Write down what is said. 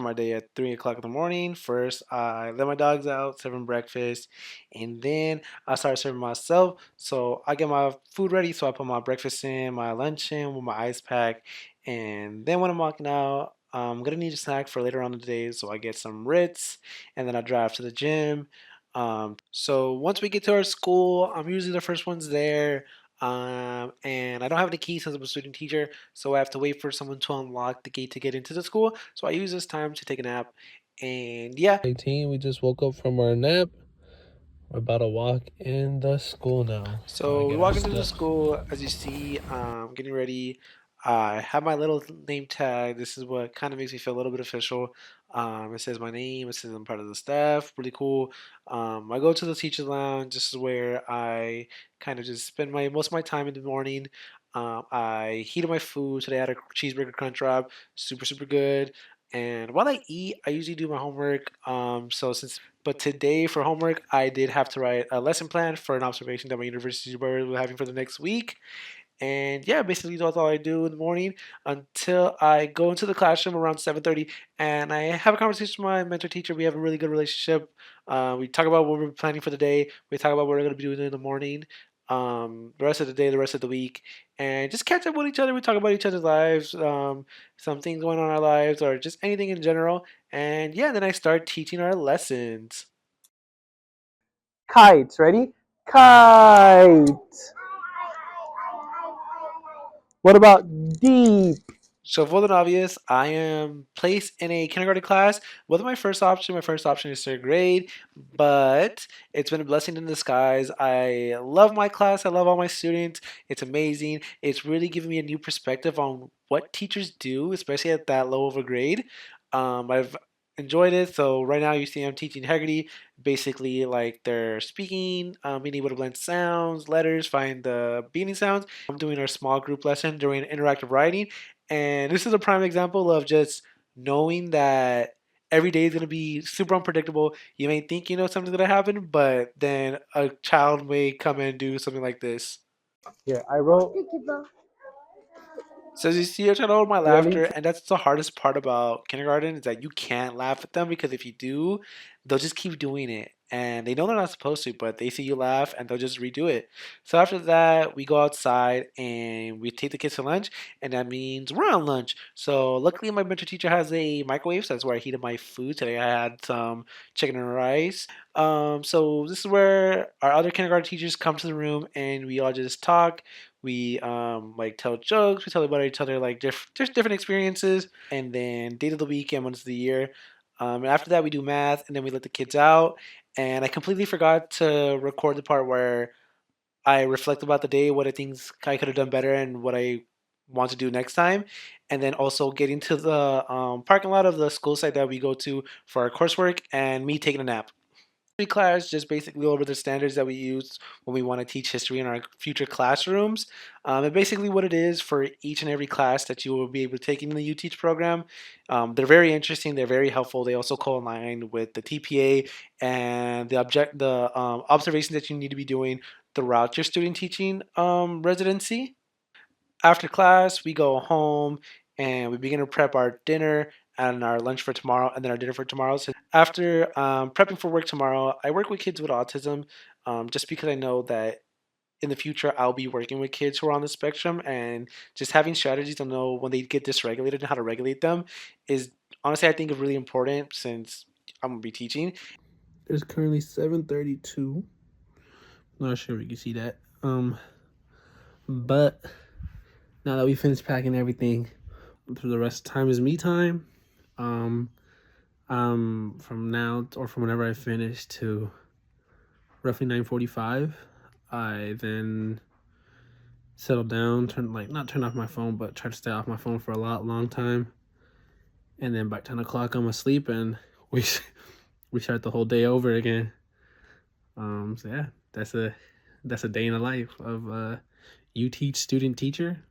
my day at 3 o'clock in the morning. First, I let my dogs out, serve them breakfast, and then I start serving myself. So I get my food ready. So I put my breakfast in, my lunch in with my ice pack, and then when I'm walking out, I'm gonna need a snack for later on in the day. So I get some Ritz, and then I drive to the gym. So once we get to our school, I'm usually the first ones there. And I don't have the key since I'm a student teacher, so I have to wait for someone to unlock the gate to get into the school. So I use this time to take a nap. And yeah. 18, we just woke up from our nap. We're about to walk in the school now. Gotta So we get our walk into the stuff. school, as you see, getting ready. I have my little name tag. This is what kind of makes me feel a little bit official. It says my name. It says I'm part of the staff. Really cool. I go to the teachers lounge. This is where I kind of just spend my most of my time in the morning. I heated my food. Today I had a cheeseburger crunch wrap. Super super good. And while I eat, I usually do my homework. But today for homework, I did have to write a lesson plan for an observation that my university supervisor was having for the next week. And yeah, basically that's all I do in the morning until I go into the classroom around 7:30, and I have a conversation with my mentor teacher. We have a really good relationship. We talk about what we're planning for the day. We talk about what we're going to be doing in the morning, the rest of the day, the rest of the week, and just catch up with each other. We talk about each other's lives, some things going on in our lives, or just anything in general. And yeah, then I start teaching our lessons. Kites, ready? Kite. What about deep? So for the obvious, I am placed in a kindergarten class. Whether my first option is third grade, but it's been a blessing in disguise. I love my class. I love all my students. It's amazing. It's really given me a new perspective on what teachers do, especially at that low of a grade. I've enjoyed it. So right now you see I'm teaching Haggerty, basically like they're speaking, being able to blend sounds, letters, find the beating sounds. I'm doing our small group lesson during interactive writing, and this is a prime example of just knowing that every day is going to be super unpredictable. You may think you know something's going to happen, but then a child may come and do something like this. Here, I wrote. So as you see, I try to hold my You ready? laughter, and that's the hardest part about kindergarten is that you can't laugh at them because if you do, they'll just keep doing it. And they know they're not supposed to, but they see you laugh and they'll just redo it. So after that, we go outside and we take the kids to lunch, and that means we're on lunch. So luckily, my mentor teacher has a microwave, so that's where I heated my food. Today I had some chicken and rice. So this is where our other kindergarten teachers come to the room and we all just talk. We like tell jokes. We tell about each other like just different experiences, and then date of the week and months of the year. And after that, we do math, and then we let the kids out. And I completely forgot to record the part where I reflect about the day, what I think I could have done better, and what I want to do next time. And then also getting to the parking lot of the school site that we go to for our coursework, and me taking a nap class just basically go over the standards that we use when we want to teach history in our future classrooms. And basically what it is for each and every class that you will be able to take in the UTEACH program. They're very interesting. They're very helpful. They also co-align with the TPA and the observations that you need to be doing throughout your student teaching residency. After class, we go home and we begin to prep our dinner and our lunch for tomorrow and then our dinner for tomorrow. So after prepping for work tomorrow, I work with kids with autism just because I know that in the future I'll be working with kids who are on the spectrum, and just having strategies to know when they get dysregulated and how to regulate them is honestly I think is really important since I'm gonna be teaching. It's currently 7:32. Not sure if you can see that. But now that we finished packing everything, for the rest of the time is me time. Um, from now or from whenever I finish to roughly 9:45, I then settle down, not turn off my phone, but try to stay off my phone for a long time. And then by 10 o'clock, I'm asleep, and we we start the whole day over again. So yeah, that's a day in the life of UTEACH student teacher.